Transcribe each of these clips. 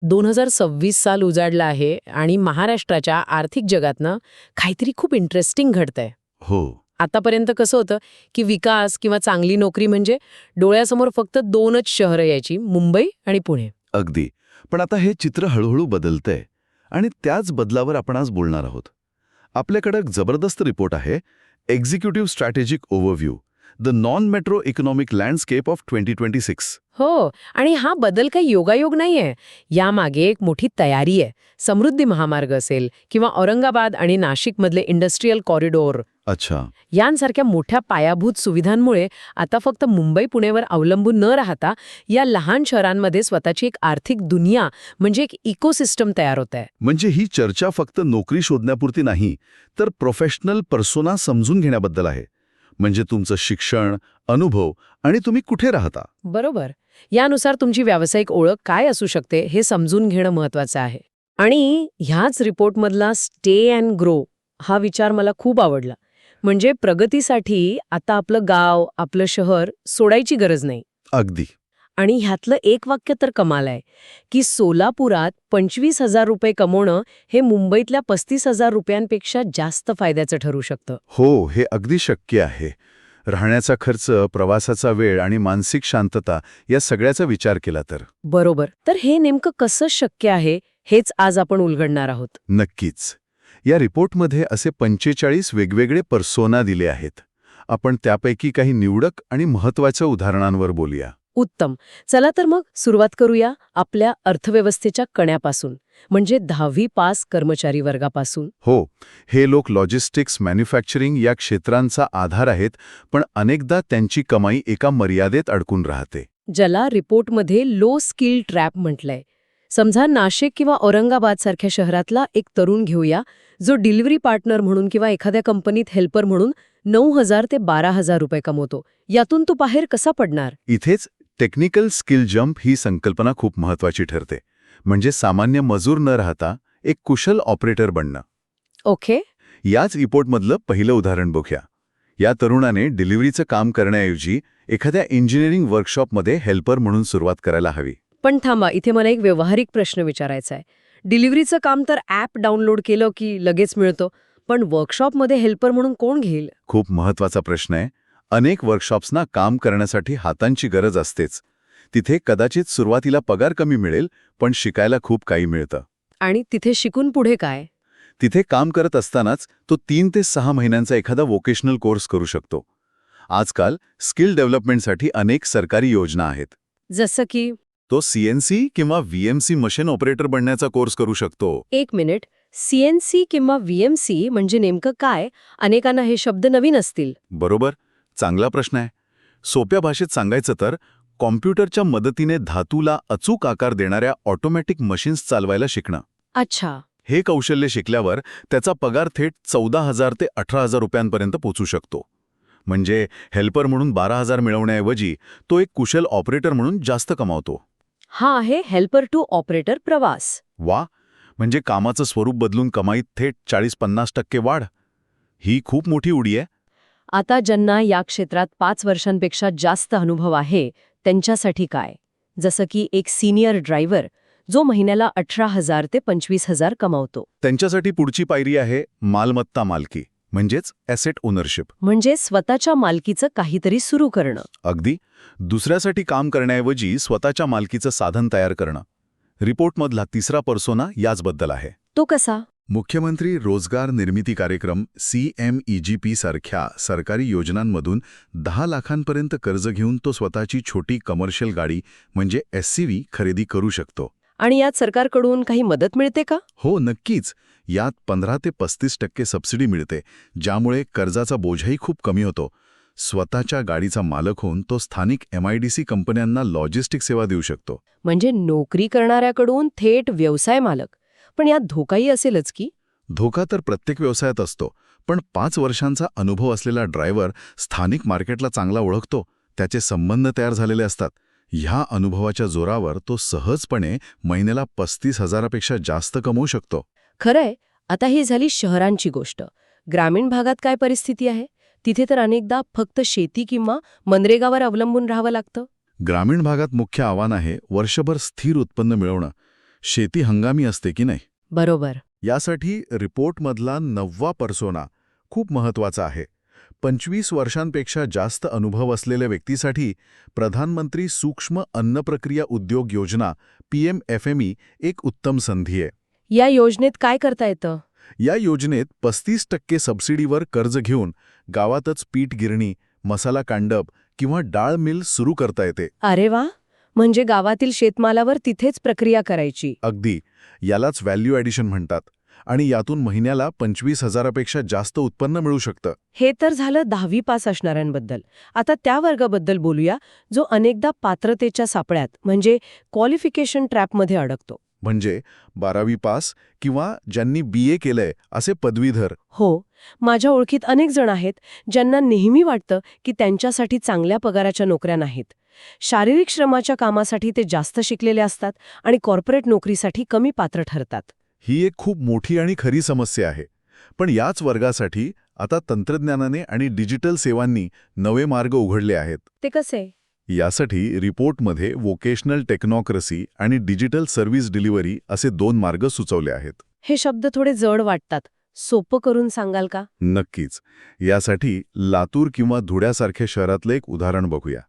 2026 साल उजाडला आहे आणि महाराष्ट्राच्या आर्थिक जगातनं काहीतरी खूप इंटरेस्टिंग घडतंय. हो. आतापर्यंत कसं होतं की विकास किंवा चांगली नोकरी म्हणजे डोळ्यासमोर फक्त दोनच शहरं यायची, मुंबई आणि पुणे. अगदी. पण आता हे चित्र हळूहळू बदलतंय आणि त्याच बदलावर आपण आज बोलणार आहोत. आपल्याकडे एक जबरदस्त रिपोर्ट आहे, executive strategic overview, the non metro economic landscape of 2026. हो, आणि हा बदल काही योगायोग नाहीये. यामागे एक मोठी तयारी आहे. समृद्धी महामार्ग असेल किंवा औरंगाबाद आणि नाशिकमधले इंडस्ट्रीयल कॉरिडॉर, अच्छा. यांसारख्या मोठ्या पायाभूत सुविधांमुळे आता फक्त मुंबई पुणेवर अवलंबून न राहता या लहान शहरांमध्ये स्वतःची एक आर्थिक दुनिया म्हणजे एक इकोसिस्टम तयार होत आहे. म्हणजे ही चर्चा फक्त नोकरी शोधण्यापुरती नाही, तर प्रोफेशनल पर्सोना समजून घेण्याबद्दल आहे. म्हणजे तुमचं शिक्षण, अनुभव आणि तुम्ही कुठे राहता. बरोबर. यानुसार तुमची व्यावसायिक ओळख काय असू शकते हे समजून घेणं महत्वाचं आहे. आणि ह्याच रिपोर्टमधला स्टे अँड ग्रो हा विचार मला खूप आवडला. म्हणजे प्रगतीसाठी आता आपलं गाव, आपलं शहर सोडायची गरज नाही. अगदी. आणि ह्यातलं एक वाक्य तर कमाल आहे की सोलापुरात 25,000 रुपये कमवणं हे मुंबईतल्या 35,000 रुपयांपेक्षा जास्त फायद्याचं ठरू शकतं. हो, हे अगदी शक्य आहे. राहण्याचा खर्च, प्रवासाचा वेळ आणि मानसिक शांतता या सगळ्याचा विचार केला तर. बरोबर. तर हे नेमकं कसं शक्य आहे हेच आज आपण उलगडणार आहोत. नक्कीच. या रिपोर्टमध्ये असे 45 वेगवेगळे पर्सोना दिले आहेत. आपण त्यापैकी काही निवडक आणि महत्त्वाच्या उदाहरणांवर बोलूया. उत्तम. चला तर मग सुरुवात करूया आपल्या अर्थव्यवस्थेच्या कण्यापासून, म्हणजे 10वी पास कर्मचारी वर्गापासून. हो, हे लोक लॉजिस्टिक्स, मॅन्युफॅक्चरिंग या क्षेत्रांचा आधार आहेत, पण अनेकदा त्यांची कमाई एका मर्यादेत अडकून राहते. ज्याला रिपोर्टमध्ये लो स्किल ट्रॅप म्हटलंय. समजा नाशिक किंवा औरंगाबाद सारख्या शहरातला एक तरुण घेऊया, जो डिलिव्हरी पार्टनर म्हणून किंवा एखाद्या कंपनीत हेल्पर म्हणून 9,000 ते 12,000 रुपये कमवतो. यातून तो बाहेर कसा पडणार? इथेच टेक्निकल स्किल जंप ही संकल्पना खूप महत्त्वाची ठरते. म्हणजे सामान्य मजूर न राहता एक कुशल ऑपरेटर बनणं. ओके. याच रिपोर्टमधलं पहिलं उदाहरण बघूया. या तरुणाने डिलिव्हरीचं काम करण्याऐवजी एखाद्या इंजिनिअरिंग वर्कशॉपमध्ये हेल्पर म्हणून सुरुवात करायला हवी. पण थांबा, इथे मला एक व्यावहारिक प्रश्न विचारायचा आहे. डिलिव्हरीचं काम तर ॲप डाउनलोड केलं की लगेच मिळतं, पण वर्कशॉपमध्ये हेल्पर म्हणून कोण घेईल? खूप महत्त्वाचा प्रश्न आहे. अनेक वर्कशॉप्सना काम करण्यासाठी हातांची गरज असतेच. तिथे कदाचित सुरुवातीला पगार कमी मिळेल, पण शिकायला खूप काही मिळतं. आणि तिथे शिकून पुढे काय? तिथे काम करत असतानाच तो 3 ते 6 महिन्यांचा एखादा वोकेशनल कोर्स करू शकतो. आजकाल स्किल डेव्हलपमेंटसाठी अनेक सरकारी योजना आहेत. जसं की? तो CNC किंवा VMC मशीन ऑपरेटर बनण्याचा कोर्स करू शकतो. एक मिनिट, CNC किंवा VMC म्हणजे नेमकं काय? अनेकांना हे शब्द नवीन असतील. बरोबर, चांगला प्रश्न आहे. सोप्या भाषेत सांगायचं तर कॉम्प्युटरच्या मदतीने धातूला अचूक आकार देणाऱ्या ऑटोमॅटिक मशीन्स चालवायला शिकणं. अच्छा. हे कौशल्य शिकल्यावर त्याचा पगार थेट 14,000 ते 18,000 रुपयांपर्यंत पोचू शकतो. म्हणजे हेल्पर म्हणून 12,000 मिळवण्याऐवजी तो एक कुशल ऑपरेटर म्हणून जास्त कमावतो. हा आहे हेल्पर टू ऑपरेटर प्रवास. वा, म्हणजे कामाचं स्वरूप बदलून कमाईत थेट 40-50% वाढ. ही खूप मोठी उडी आहे. आता ज्यांना या क्षेत्रात 5 वर्षांपेक्षा जास्त अनुभव आहे त्यांच्यासाठी काय? जसं की एक सिनियर ड्रायव्हर जो महिन्याला 18,000 ते 25,000 कमावतो. त्यांच्यासाठी पुढची पायरी आहे मालमत्ता मालकी, म्हणजेच ॲसेट ओनरशिप. म्हणजे स्वतःच्या मालकीचं काहीतरी सुरू करणं. अगदी. दुसऱ्यासाठी काम करण्याऐवजी स्वतःच्या मालकीचं साधन तयार करणं. रिपोर्टमधला तिसरा पर्सोना याचबद्दल आहे. तो कसा? मुख्यमंत्री रोजगार निर्मिती कार्यक्रम CMEGP सारख्या सरकारी योजनांमधून 10 लाखांपर्यंत कर्ज घेऊन तो स्वतःची छोटी कमर्शियल गाडी म्हणजे SCV खरेदी करू शकतो. आणि यात सरकारकडून काही मदत मिळते का? हो, नक्कीच. यात 15 ते 35% सबसिडी मिळते, ज्यामुळे कर्जाचा बोजाही खूप कमी होतो. स्वतःच्या गाडीचा मालक होऊन तो स्थानिक MIDC कंपन्यांना लॉजिस्टिक सेवा देऊ शकतो. म्हणजे नोकरी करणाऱ्याकडून थेट व्यवसाय मालक. पण यात धोकाही असेलच की? धोका तर प्रत्येक व्यवसायात असतो, पण 5 वर्षांचा अनुभव असलेला ड्रायव्हर स्थानिक मार्केटला चांगला ओळखतो, त्याचे संबंध तयार झालेले असतात. ह्या अनुभवाच्या जोरावर तो सहजपणे महिन्याला 35,000पेक्षा जास्त कमवू शकतो. खरंय. आता ही झाली शहरांची गोष्ट. ग्रामीण भागात काय परिस्थिती आहे? तिथे तर अनेकदा फक्त शेती किंवा मनरेगावर अवलंबून राहावं लागतं. ग्रामीण भागात मुख्य आव्हान आहे वर्षभर स्थिर उत्पन्न मिळवणं. शेती हंगामी असते की नाही. बरोबर. यासाठी रिपोर्टमधला 9वा पर्सोना खूप महत्त्वाचा आहे. 25 वर्षांपेक्षा जास्त अनुभव असलेल्या व्यक्तीसाठी प्रधानमंत्री सूक्ष्म अन्न प्रक्रिया उद्योग योजना PMFME एक उत्तम संधी आहे. या योजनेत काय करता येतं? या योजनेत 35% सबसिडीवर कर्ज घेऊन गावातच पीठ गिरणी, मसाला कांडप किंवा डाळ मिल सुरू करता येते. अरे वा, म्हणजे गावातील शेतमालावर तिथेच प्रक्रिया करायची. अगदी. यालाच व्हॅल्यू ॲडिशन म्हणतात. आणि यातून महिन्याला 25,000पेक्षा जास्त उत्पन्न मिळू शकतं. हे तर झालं 10वी पास असणाऱ्यांबद्दल. आता त्या वर्गाबद्दल बोलूया, जो अनेकदा पात्रतेच्या सापळ्यात म्हणजे क्वालिफिकेशन ट्रॅपमध्ये अडकतो. म्हणजे 12वी पास किंवा ज्यांनी BA केलंय असे पदवीधर. हो, माझ्या ओळखीत अनेक जण आहेत ज्यांना नेहमी वाटतं की त्यांच्यासाठी चांगल्या पगाराच्या नोकऱ्या नाहीत. शारीरिक श्रमाच्या कामासाठी ते जास्त शिकलेले असतात आणि कॉर्पोरेट नोकरीसाठी कमी पात्र ठरतात. ही एक खूप मोठी आणि खरी समस्या आहे. पण याच वर्गासाठी आता तंत्रज्ञानाने आणि डिजिटल सेवांनी नवे मार्ग उघडले आहेत. ते कसे? यासाठी रिपोर्टमध्ये व्होकेशनल टेक्नॉक्रसी आणि डिजिटल सर्व्हिस डिलिव्हरी असे 2 मार्ग सुचवले आहेत. हे शब्द थोडे जड वाटतात. सोपं करून सांगाल का? नक्कीच. यासाठी लातूर किंवा धुळ्यासारख्या शहरातलं एक उदाहरण बघूया.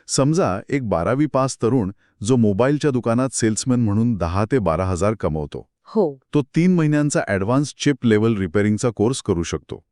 समजा एक 12वी पास तरुण जो मोबाईलच्या दुकानात सेल्समॅन म्हणून 10 ते 12,000 कमवतो. हो. तो 3 महिन्यांचा ॲडव्हान्स चिप लेव्हल रिपेअरिंगचा कोर्स करू शकतो.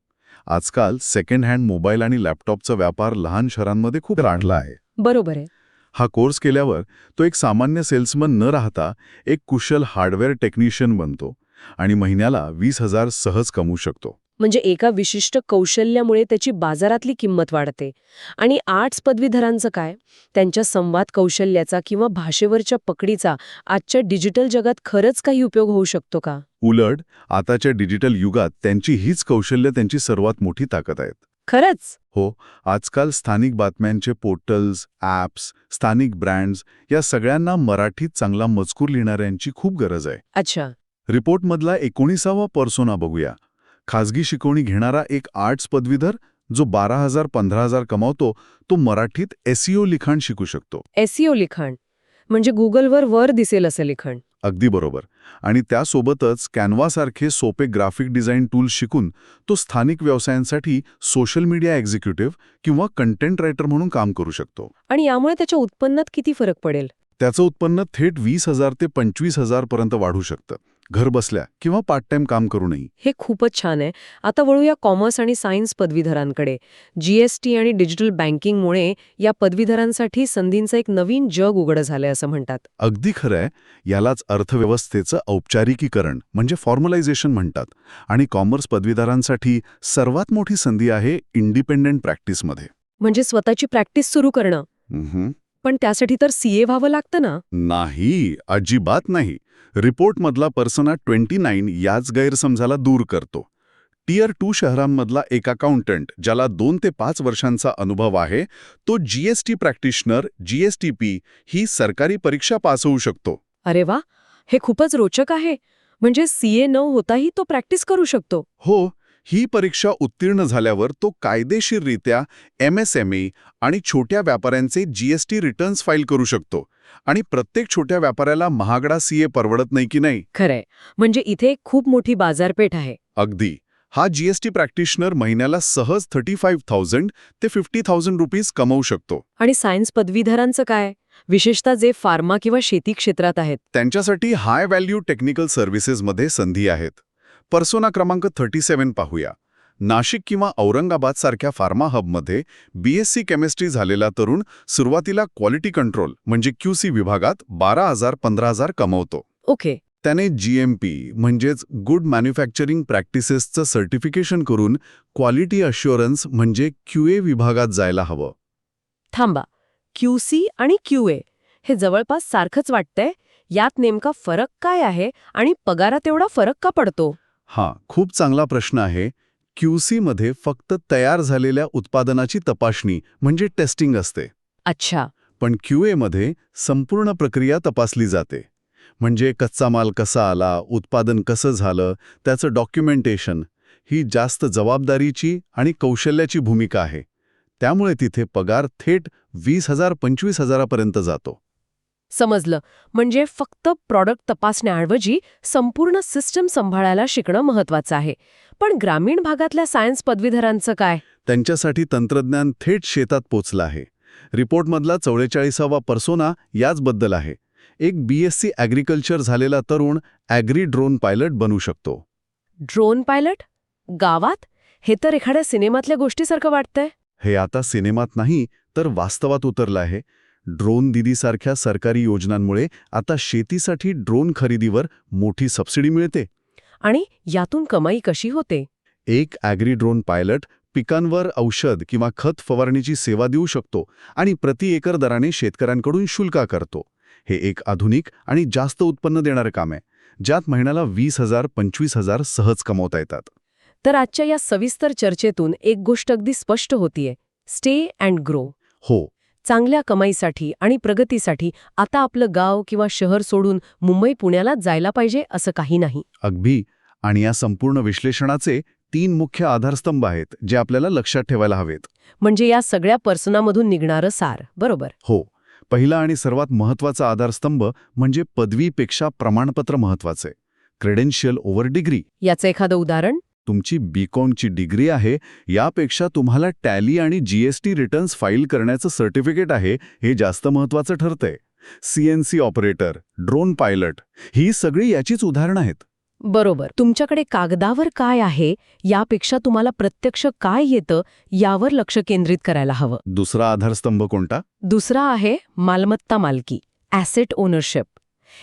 आजकाल सेकंड हँड मोबाईल आणि लॅपटॉपचा व्यापार लहान शहरांमध्ये खूप वाढला आहे. बरोबर आहे. हा कोर्स केल्यावर तो एक सामान्य सेल्समन न राहता एक कुशल हार्डवेअर टेक्निशियन बनतो आणि महिन्याला 20,000 सहज कमवू शकतो. म्हणजे एका विशिष्ट कौशल्यामुळे त्याची बाजारातली किंमत वाढते. आणि आर्ट्स पदवीधरांचं काय? त्यांच्या संवाद कौशल्याचा किंवा भाषेवरच्या पकडीचा आजच्या डिजिटल जगात खरंच काही उपयोग होऊ शकतो का? उलट आताच्या डिजिटल युगात त्यांची हीच कौशल्य त्यांची सर्वात मोठी ताकद आहेत. खरंच? हो, आजकाल स्थानिक बातम्यांचे पोर्टल्स, ॲप्स, स्थानिक ब्रँड्स या सगळ्यांना मराठीत चांगला मजकूर लिहिणाऱ्यांची खूप गरज आहे. अच्छा. रिपोर्टमधला 19वा पर्सोना बघूया. खाजगी शिकवणी घेणारा एक आर्ट्स पदवीधर जो 12,000-15,000 कमावतो, तो मराठीत SEO लिखाण शिकू शकतो. SEO लिखाण म्हणजे गुगलवर वर दिसेल असं लिखाण. अगदी बरोबर. आणि त्यासोबतच कॅनव्हासारखे सोपे ग्राफिक डिझाईन टूल्स शिकून तो स्थानिक व्यवसायांसाठी सोशल मीडिया एक्झिक्युटिव्ह किंवा कंटेंट रायटर म्हणून काम करू शकतो. आणि यामुळे त्याच्या उत्पन्नात किती फरक पडेल? त्याचं उत्पन्न थेट 20,000 ते 25,000 पर्यंत वाढू शकतं, घर बसल्या किंवा पार्ट टाइम काम करूनही. हे खूपच छान आहे. आता वळूया कॉमर्स आणि सायन्स पदवीधरांकडे. GST आणि डिजिटल बँकिंगमुळे या पदवीधरांसाठी संधींचं एक नवीन जग उघडं झालंय असं म्हणतात. अगदी खरंय. यालाच अर्थव्यवस्थेचं औपचारिकीकरण म्हणजे फॉर्मलायझेशन म्हणतात. आणि कॉमर्स पदवीधरांसाठी सर्वात मोठी संधी आहे इंडिपेंडंट प्रॅक्टिसमध्ये. म्हणजे स्वतःची प्रॅक्टिस सुरू करणं. पण त्यासाठी तर CA व्हावं लागतं ना? नाही, अजिबात नाही. रिपोर्टमधला पर्सोना 29 याच गैरसमजाला दूर करतो. टियर 2 शहरांमधला एक अकाउंटंट ज्याला 2 ते 5 वर्षांचा अनुभव आहे, तो GST प्रॅक्टिशनर GSTP ही सरकारी परीक्षा पास होऊ शकतो. अरे वा, हे खूपच रोचक आहे. म्हणजे CA न होताही तो प्रॅक्टिस करू शकतो. हो, ही परीक्षा उत्तीर्ण झाल्यावर तो कायदेशीररित्या MSME आणि छोट्या व्यापाऱ्यांचे GST रिटर्न्स फाईल करू शकतो. आणि प्रत्येक छोट्या व्यापाऱ्याला महागडा CA परवडत नाही की नाही. खरंय. म्हणजे इथे खूप मोठी बाजारपेठ आहे. अगदी. हा GST प्रॅक्टिशनर महिन्याला सहज 35,000 ते 50,000 रुपीज कमवू शकतो. आणि सायन्स पदवीधरांचं काय? विशेषतः जे फार्मा किंवा शेती क्षेत्रात आहेत. त्यांच्यासाठी हाय व्हॅल्यू टेक्निकल सर्व्हिसेसमध्ये संधी आहेत. पर्सोना क्रमांक 37 पाहूया. नाशिक किंवा औरंगाबाद सारख्या फार्मा हबमध्ये BSc केमिस्ट्री झालेला तरुण सुरुवातीला क्वालिटी कंट्रोल म्हणजे QC विभागात 12,000-15,000 कमवतो. ओके. त्याने GMP म्हणजेच गुड मॅन्युफॅक्चरिंग प्रॅक्टिसेसचं सर्टिफिकेशन करून क्वालिटी अश्युरन्स म्हणजे QA विभागात जायला हवं. थांबा. QC आणि QA हे जवळपास सारखंच वाटतंय. यात नेमका फरक काय आहे आणि पगारात एवढा फरक का पडतो? खूप चांगला प्रश्न आहे. QC मध्ये फक्त तयार झालेल्या उत्पादनाची तपासणी म्हणजे टेस्टिंग असते. अच्छा. पण QA मध्ये संपूर्ण प्रक्रिया तपासली जाते. म्हणजे कच्चा माल कसा आला, उत्पादन कसं झालं, त्याचं डॉक्युमेंटेशन. ही जास्त जबाबदारीची आणि कौशल्याची भूमिका आहे. त्यामुळे तिथे पगार थेट 20,000-25,000 पर्यंत जातो. समजलं. म्हणजे फक्त प्रॉडक्ट तपासण्याऐवजी संपूर्ण सिस्टम सांभाळायला शिकणं महत्वाचं आहे. पण ग्रामीण भागातल्या सायन्स पदवीधरांचं काय? त्यांच्यासाठी तंत्रज्ञान थेट शेतात पोचलं आहे. रिपोर्टमधला 44वा पर्सोना याचबद्दल आहे. एक BSc ॲग्रिकल्चर झालेला तरुण ॲग्री ड्रोन पायलट बनू शकतो. Drone pilot? गावात? हे तर एखाद्या सिनेमातल्या गोष्टीसारखं वाटतंय. हे आता सिनेमात नाही तर वास्तवात उतरलं आहे. ड्रोन दीदीसारख्या सरकारी योजनांमुळे आता शेतीसाठी ड्रोन खरेदीवर मोठी सबसिडी मिळते. आणि यातून कमाई कशी होते? एक ॲग्री ड्रोन पायलट पिकांवर औषध किंवा खत फवारणीची सेवा देऊ शकतो आणि प्रति एकर दराने शेतकऱ्यांकडून शुल्क आकारतो. हे एक आधुनिक आणि जास्त उत्पन्न देणारं काम आहे, ज्यात महिन्याला 20,000 25,000 सहज कमवता येतात. तर आजच्या या सविस्तर चर्चेतून एक गोष्ट अगदी स्पष्ट होतीये. Stay and grow. हो, चांगल्या कमाईसाठी आणि प्रगतीसाठी आता आपलं गाव किंवा शहर सोडून मुंबई पुण्यालाच जायला पाहिजे असं काही नाही. अगदी. आणि या संपूर्ण विश्लेषणाचे 3 मुख्य आधारस्तंभ आहेत, जे आपल्याला लक्षात ठेवायला हवेत. म्हणजे या सगळ्या पर्सनामधून निघणारं सार, बरोबर? हो. पहिला आणि सर्वात महत्त्वाचा आधारस्तंभ म्हणजे पदवीपेक्षा प्रमाणपत्र महत्त्वाचे. Credential over degree. याचं एखादं उदाहरण? तुमची BComची डिग्री आहे, यापेक्षा तुम्हाला टॅली आणि GST रिटर्न्स फाईल करण्याचं सर्टिफिकेट आहे, हे जास्त महत्त्वाचं ठरतंय. CNC ऑपरेटर, ड्रोन पायलट, ही सगळी याचीच उदाहरणं आहेत. बरोबर. तुमच्याकडे कागदावर काय आहे यापेक्षा तुम्हाला प्रत्यक्ष काय येतं यावर लक्ष केंद्रित करायला हवं. दुसरा आधारस्तंभ कोणता? दुसरा आहे मालमत्ता मालकी, ॲसेट ओनरशिप.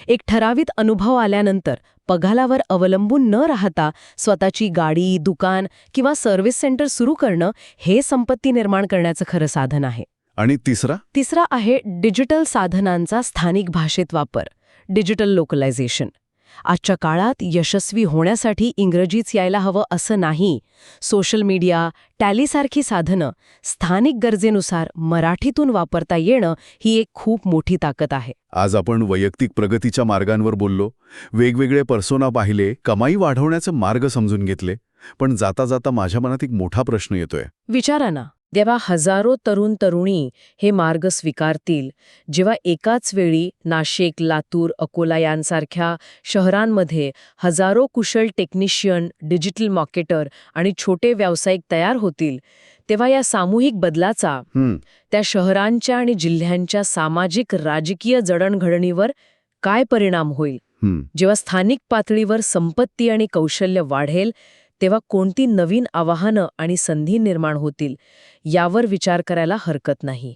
एक ठराविक अनुभव आल्यानंतर पगारावर अवलंबून न राहता स्वतःची गाडी, दुकान किंवा सर्व्हिस सेंटर सुरू करणं हे संपत्ती निर्माण करण्याचं खरं साधन आहे. आणि तिसरा आहे डिजिटल साधनांचा स्थानिक भाषेत वापर, डिजिटल लोकलायझेशन. आजच्या काळात यशस्वी होण्यासाठी इंग्रजीच यायला हवं असं नाही. सोशल मीडिया, टॅलीसारखी साधनं स्थानिक गरजेनुसार मराठीतून वापरता येणं ही एक खूप मोठी ताकद आहे. आज आपण वैयक्तिक प्रगतीच्या मार्गांवर बोललो, वेगवेगळे पर्सोना पाहिले, कमाई वाढवण्याचे मार्ग समजून घेतले. पण जाता जाता माझ्या मनात एक मोठा प्रश्न येतोय. विचारा ना, जेव्हा हजारो तरुण तरुणी हे मार्ग स्वीकारतील, जेव्हा एकाच वेळी नाशिक, लातूर, अकोला यांसारख्या शहरांमध्ये हजारो कुशल टेक्निशियन, डिजिटल मार्केटर आणि छोटे व्यावसायिक तयार होतील, तेव्हा या सामूहिक बदलाचा त्या शहरांच्या आणि जिल्ह्यांच्या सामाजिक राजकीय जडणघडणीवर काय परिणाम होईल? जेव्हा स्थानिक पातळीवर संपत्ती आणि कौशल्य वाढेल, तेव्हा कोणती नवीन आव्हानं आणि संधी निर्माण होतील यावर विचार करायला हरकत नाही.